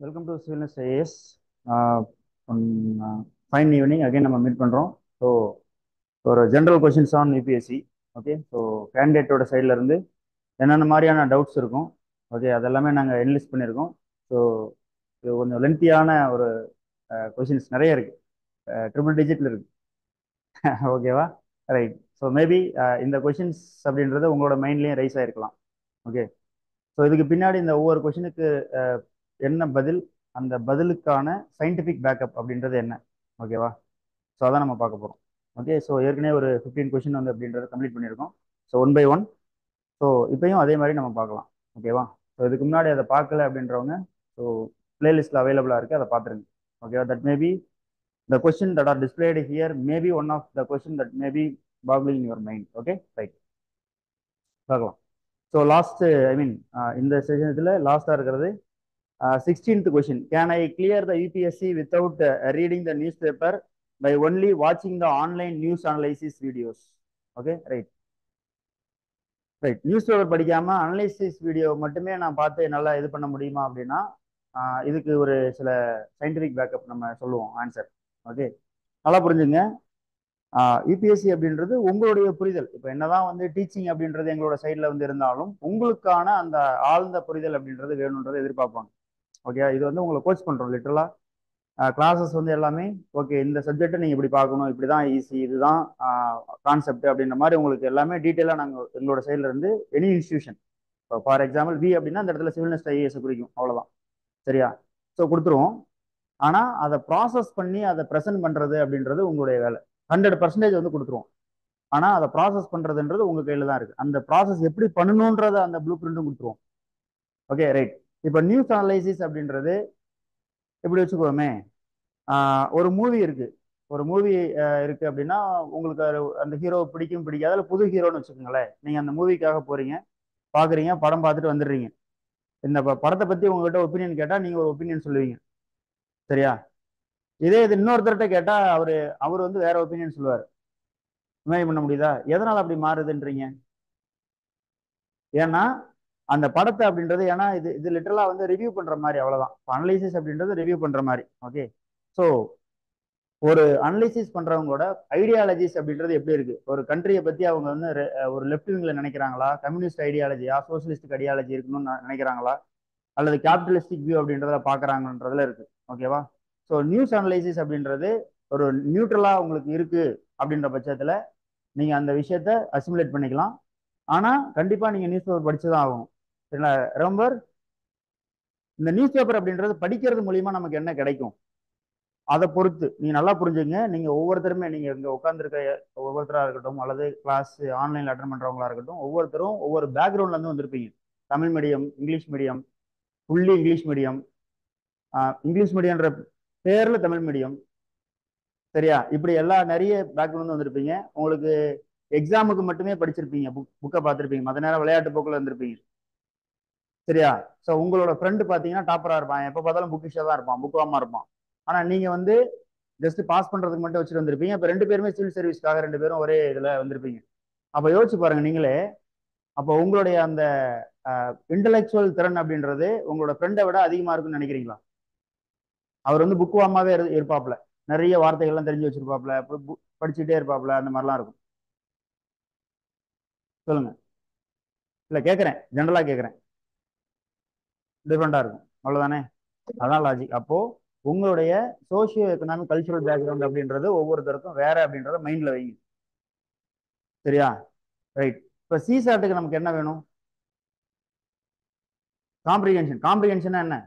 Welcome to civilness IAS. Fine evening again நம்ம meet பண்ணுறோம். So ஒரு general questions on UPSC. Okay, so கேண்டிடேட்டோட சைடில் இருந்து என்னென்ன மாதிரியான டவுட்ஸ் இருக்கும், ஓகே, அதெல்லாமே நாங்கள் என்லிஸ்ட் பண்ணியிருக்கோம். ஸோ இது கொஞ்சம் லென்த்தியான ஒரு கொஷின்ஸ் நிறைய இருக்குது, ட்ரிபிள் டிஜிட்டில் இருக்குது. ஓகேவா? ரைட். ஸோ மேபி இந்த கொஷின்ஸ் அப்படின்றது உங்களோட மைண்ட்லேயும் ரைஸ் ஆகிருக்கலாம். ஓகே, ஸோ இதுக்கு பின்னாடி இந்த ஒவ்வொரு கொஷினுக்கு என்ன பதில், அந்த பதிலுக்கான சயின்டிஃபிக் பேக்கப் அப்படின்றது என்ன, ஓகேவா? ஸோ அதான் நம்ம பார்க்க போகிறோம். ஓகே, ஸோ ஏற்கனவே ஒரு 15 கொஷின் வந்து அப்படின்றத கம்ப்ளீட் பண்ணியிருக்கோம். So one by one. So இப்பயும் அதே மாதிரி நம்ம பார்க்கலாம். ஓகேவா? ஸோ இதுக்கு முன்னாடி அதை பார்க்கல அப்படின்றவங்க ஸோ பிளேலிஸ்ட்டில் அவைலபிளாக இருக்குது, அதை பார்த்துருங்க. ஓகேவா? That maybe the question that are displayed here maybe one of the question that maybe boggling your mind. Okay, right, பார்க்கலாம். ஸோ லாஸ்ட் இந்த செஷன்ஸில் லாஸ்ட்டாக இருக்கிறது 16th question. Can I clear the UPSC without reading the newspaper by only watching the online news analysis videos? Okay, right. Right. News paper படிக்காம analysis video மட்டுமே நான் பார்த்து நல்லா இது பண்ண முடியுமா அப்படின்னா இதுக்கு ஒரு சில சயின்டிஃபிக் பேக்கப் நம்ம சொல்லுவோம் ஆன்சர். ஓகே, நல்லா புரிஞ்சுங்க. யூபிஎஸ்சி அப்படின்றது உங்களுடைய புரிதல். இப்போ என்னதான் வந்து டீச்சிங் அப்படின்றது எங்களோட சைடில் வந்து இருந்தாலும் உங்களுக்கான அந்த ஆழ்ந்த புரிதல் அப்படின்றது வேணுன்றதை எதிர்பார்ப்பாங்க. ஓகே, இது வந்து உங்களை கோச் பண்ணுறோம் லிட்டரலாக. கிளாஸஸ் வந்து எல்லாமே ஓகே, இந்த சப்ஜெக்டை நீங்கள் இப்படி பார்க்கணும், இப்படி தான் ஈஸி, இதுதான் கான்செப்ட் அப்படின்ற மாதிரி உங்களுக்கு எல்லாமே டீட்டெயிலாக நாங்கள் எங்களோட சைடில் இருந்து எனி இன்ஸ்டியூஷன், இப்போ ஃபார் எக்ஸாம்பிள் வி அப்படின்னா அந்த இடத்துல சிவில்னஸ் ஐஏஎஸ் குறிக்கும், அவ்வளோதான். சரியா? ஸோ கொடுத்துருவோம். ஆனால் அதை ப்ராசஸ் பண்ணி அதை ப்ரெசென்ட் பண்ணுறது அப்படின்றது உங்களுடைய வேலை. 100% வந்து கொடுத்துருவோம். ஆனால் அதை ப்ராசஸ் பண்ணுறதுன்றது உங்கள் கையில் தான் இருக்குது. அந்த ப்ராசஸ் எப்படி பண்ணணுன்றத அந்த ப்ளூ பிரிண்ட்டும் கொடுத்துருவோம். Okay, right. இப்போ நியூஸ் அனலைசிஸ் அப்படின்றது எப்படி வச்சுக்கோமே, ஒரு மூவி இருக்கு, ஒரு மூவி இருக்கு அப்படின்னா உங்களுக்கு அந்த ஹீரோ பிடிக்கும் பிடிக்காத, அதில் புது ஹீரோன்னு வச்சுக்கோங்களேன். நீங்க அந்த மூவிக்காக போறீங்க, பாக்குறீங்க, படம் பார்த்துட்டு வந்துடுறீங்க. இந்த படத்தை பத்தி உங்ககிட்ட ஒப்பீனியன் கேட்டா நீங்க ஒரு ஒப்பீனியன் சொல்லுவீங்க. சரியா? இதே இது இன்னொருத்தர்கிட்ட கேட்டா அவர் வந்து வேற ஒப்பீனியன் சொல்லுவார். இமேஜ் பண்ண முடியுதா எதனால அப்படி மாறுதுன்றீங்க? ஏன்னா அந்த படத்தை அப்படின்றது, ஏன்னா இது இது லிட்டரலா வந்து ரிவ்யூ பண்ற மாதிரி, அவ்வளவுதான். அனலைசிஸ் அப்படின்றது ரிவ்யூ பண்ற மாதிரி. ஓகே, ஸோ ஒரு அனலைசிஸ் பண்றவங்களோட ஐடியாலஜிஸ் அப்படின்றது எப்படி இருக்கு, ஒரு கண்ட்ரியை பத்தி அவங்க வந்து ஒரு லெஃப்ட் விங்ல நினைக்கிறாங்களா, கம்யூனிஸ்ட் ஐடியாலஜியா, சோசியலிஸ்டிக் ஐடியாலஜி இருக்கணும்னு நினைக்கிறாங்களா, அல்லது கேபிட்டலிஸ்டிக் வியூ அப்படின்றத பாக்குறாங்கன்றதுல இருக்கு. ஓகேவா? ஸோ நியூஸ் அனலைசிஸ் அப்படின்றது ஒரு நியூட்ரலா உங்களுக்கு இருக்கு அப்படின்ற பட்சத்துல நீங்க அந்த விஷயத்த அசிமுலேட் பண்ணிக்கலாம். ஆனா கண்டிப்பா நீங்க நியூஸ் பேப்பர் படிச்சுதான் ஆகணும். சரிங்களா? ரொம்ப இந்த நியூஸ் பேப்பர் அப்படின்றது படிக்கிறது மூலியமா நமக்கு என்ன கிடைக்கும் அதை பொறுத்து நீங்க நல்லா புரிஞ்சுங்க. நீங்க ஒவ்வொருத்தருமே, நீங்க இங்க உட்காந்துருக்க ஒவ்வொருத்தரா இருக்கட்டும், அல்லது கிளாஸ் ஆன்லைன்ல அட்டன் பண்றவங்களா இருக்கட்டும், ஒவ்வொருத்தரும் ஒவ்வொரு பேக்ரவுண்ட்ல இருந்து வந்திருப்பீங்க. Tamil medium, English medium, fully English medium, English மீடியம்ன்ற பேர்ல தமிழ் மீடியம். சரியா? இப்படி எல்லா நிறைய பேக்ரவுண்ட் வந்திருப்பீங்க. உங்களுக்கு எக்ஸாமுக்கு மட்டுமே படிச்சிருப்பீங்க, புக்கை பார்த்துருப்பீங்க, மற்ற நேரம் விளையாட்டு போக்குல இருந்திருப்பீங்க. சரியா? ஸோ உங்களோட ஃப்ரெண்டு பார்த்தீங்கன்னா டாப்பரா இருப்பான், எப்போ பார்த்தாலும் புக்கிஷா தான் இருப்பான், புக்குவாமா இருப்பான். ஆனா நீங்க வந்து ஜஸ்ட் பாஸ் பண்றதுக்கு மட்டும் வச்சுட்டு வந்திருப்பீங்க. இப்ப ரெண்டு பேருமே சிவில் சர்வீஸ்க்காக ரெண்டு பேரும் ஒரே இதுல வந்திருப்பீங்க. அப்ப யோசிச்சு பாருங்க நீங்களே. அப்ப உங்களுடைய அந்த இன்டலெக்சுவல் திறன் அப்படின்றது உங்களோட ஃப்ரெண்டை விட அதிகமா இருக்குன்னு நினைக்கிறீங்களா? அவர் வந்து புக்குவாமாவே இருப்பாப்ல, நிறைய வார்த்தைகள்லாம் தெரிஞ்சு வச்சிருப்பாப்ல, படிச்சுட்டே இருப்பாப்ல, அந்த மாதிரிலாம் இருக்கும். சொல்லுங்க. இல்ல கேட்கறேன், ஜென்ரலா கேட்கறேன். டிஃப்ரெண்டா இருக்கும், அவ்வளவுதானே? அதான் லாஜிக். அப்போ உங்களுடைய சோசியோ எக்கனாமிக் கல்ச்சுரல் பேக்ரவுண்ட் அப்படின்றது ஒவ்வொருத்தருக்கும் வேற அப்படின்றத மைண்ட்ல வைங்க. சரியா? ரைட். இப்ப சிசாட்டுக்கு நமக்கு என்ன வேணும்? காம்ப்ரிஹென்ஷன். காம்ப்ரிஹென்ஷன் என்ன?